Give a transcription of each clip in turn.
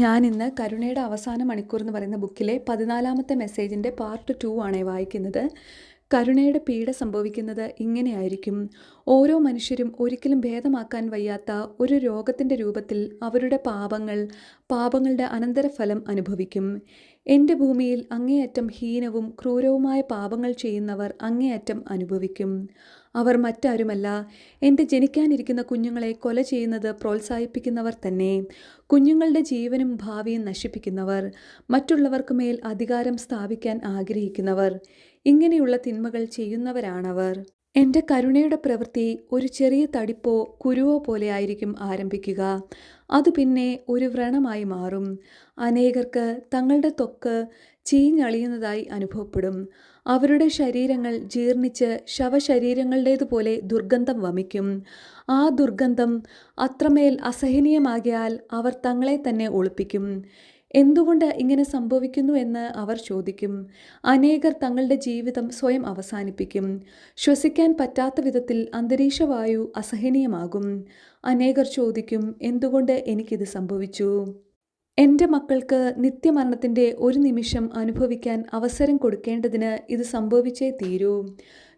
ഞാനിന്ന് കരുണയുടെ അവസാന മണിക്കൂർ എന്ന് പറയുന്ന ബുക്കിലെ 14-ാമത്തെ മെസ്സേജിൻ്റെ പാർട്ട് 2 ആണ് വായിക്കുന്നത്. കരുണയുടെ പീഡ സംഭവിക്കുന്നത് ഇങ്ങനെയായിരിക്കും. ഓരോ മനുഷ്യരും ഒരിക്കലും ഭേദമാക്കാൻ വയ്യാത്ത ഒരു രോഗത്തിൻ്റെ രൂപത്തിൽ അവരുടെ പാപങ്ങളുടെ അനന്തരഫലം അനുഭവിക്കും. എൻ്റെ ഭൂമിയിൽ അങ്ങേയറ്റം ഹീനവും ക്രൂരവുമായ പാപങ്ങൾ ചെയ്യുന്നവർ അങ്ങേയറ്റം അനുഭവിക്കും. അവർ മറ്റാരുമല്ല, എൻ്റെ ജനിക്കാനിരിക്കുന്ന കുഞ്ഞുങ്ങളെ കൊല ചെയ്യുന്നത് പ്രോത്സാഹിപ്പിക്കുന്നവർ തന്നെ. കുഞ്ഞുങ്ങളുടെ ജീവനും ഭാവിയും നശിപ്പിക്കുന്നവർ, മറ്റുള്ളവർക്ക് മേൽ അധികാരം സ്ഥാപിക്കാൻ ആഗ്രഹിക്കുന്നവർ, ഇങ്ങനെയുള്ള തിന്മകൾ ചെയ്യുന്നവരാണവർ. എൻ്റെ കരുണയുടെ പ്രവൃത്തി ഒരു ചെറിയ തടിപ്പോ കുരുവോ പോലെ ആയിരിക്കും ആരംഭിക്കുക. അത് പിന്നെ ഒരു വ്രണമായി മാറും. അനേകർക്ക് തങ്ങളുടെ ത്വക്ക് ചീഞ്ഞളിയുന്നതായി അനുഭവപ്പെടും. അവരുടെ ശരീരങ്ങൾ ജീർണിച്ച് ശവശരീരങ്ങളുടേതുപോലെ ദുർഗന്ധം വമിക്കും. ആ ദുർഗന്ധം അത്രമേൽ അസഹനീയമാകിയാൽ അവർ തങ്ങളെ തന്നെ ഒളിപ്പിക്കും. എന്തുകൊണ്ട് ഇങ്ങനെ സംഭവിക്കുന്നു എന്ന് അവർ ചോദിക്കും. അനേകർ തങ്ങളുടെ ജീവിതം സ്വയം അവസാനിപ്പിക്കും. ശ്വസിക്കാൻ പറ്റാത്ത വിധത്തിൽ അന്തരീക്ഷവായു അസഹനീയമാകും. അനേകർ ചോദിക്കും, എന്തുകൊണ്ട് എനിക്കിത് സംഭവിച്ചു? എൻ്റെ മക്കൾക്ക് നിത്യമരണത്തിൻ്റെ ഒരു നിമിഷം അനുഭവിക്കാൻ അവസരം കൊടുക്കേണ്ടതിന് ഇത് സംഭവിച്ചേ തീരൂ.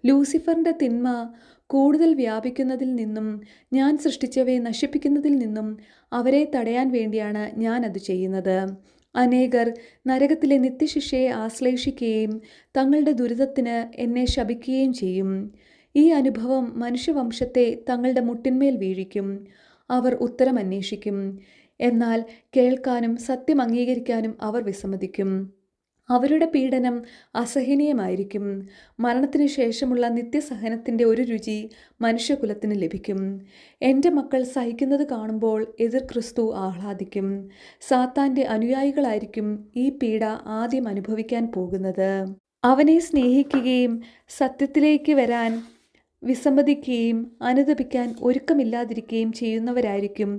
ലൂസിഫറിൻ്റെ തിന്മ കൂടുതൽ വ്യാപിക്കുന്നതിൽ നിന്നും ഞാൻ സൃഷ്ടിച്ചവയെ നശിപ്പിക്കുന്നതിൽ നിന്നും അവരെ തടയാൻ വേണ്ടിയാണ് ഞാൻ അത് ചെയ്യുന്നത്. അനേകർ നരകത്തിലെ നിത്യശിക്ഷയെ ആശ്ലേഷിക്കുകയും തങ്ങളുടെ ദുരിതത്തിന് എന്നെ ശപിക്കുകയും ചെയ്യും. ഈ അനുഭവം മനുഷ്യവംശത്തെ തങ്ങളുടെ മുട്ടിന്മേൽ വീഴിക്കും. അവർ ഉത്തരം അന്വേഷിക്കും, എന്നാൽ കേൾക്കാനും സത്യം അംഗീകരിക്കാനും അവർ വിസമ്മതിക്കും. അവരുടെ പീഡനം അസഹനീയമായിരിക്കും. മരണത്തിന് ശേഷമുള്ള നിത്യസഹനത്തിൻ്റെ ഒരു രുചി മനുഷ്യകുലത്തിന് ലഭിക്കും. എൻ്റെ മക്കൾ സഹിക്കുന്നത് കാണുമ്പോൾ എതിർ ക്രിസ്തു ആഹ്ലാദിക്കും. സാത്താൻ്റെ അനുയായികളായിരിക്കും ഈ പീഡ ആദ്യം അനുഭവിക്കാൻ പോകുന്നത്. അവനെ സ്നേഹിക്കുകയും സത്യത്തിലേക്ക് വരാൻ വിസമ്മതിക്കുകയും അനുതപിക്കാൻ ഒരുക്കമില്ലാതിരിക്കുകയും ചെയ്യുന്നവരായിരിക്കും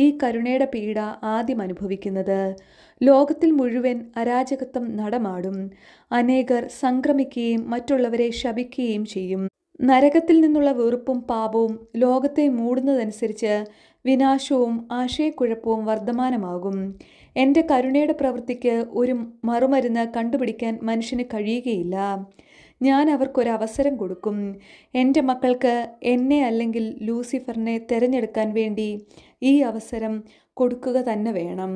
ഈ കരുണയുടെ പീഡ ആദ്യം അനുഭവിക്കുന്നത്. ലോകത്തിൽ മുഴുവൻ അരാജകത്വം നടമാടും. അനേകർ സംക്രമിക്കുകയും മറ്റുള്ളവരെ ശപിക്കുകയും ചെയ്യും. നരകത്തിൽ നിന്നുള്ള വെറുപ്പും പാപവും ലോകത്തെ മൂടുന്നതനുസരിച്ച് വിനാശവും ആശയക്കുഴപ്പവും വർദ്ധമാനമാകും. എൻ്റെ കരുണയുടെ പ്രവൃത്തിക്ക് ഒരു മറുമരുന്ന് കണ്ടുപിടിക്കാൻ മനുഷ്യന് കഴിയുകയില്ല. ഞാൻ അവർക്കൊരവസരം കൊടുക്കും. എൻ്റെ മക്കൾക്ക് എന്നെ അല്ലെങ്കിൽ ലൂസിഫറിനെ തിരഞ്ഞെടുക്കാൻ വേണ്ടി ഈ അവസരം കൊടുക്കുക തന്നെ വേണം.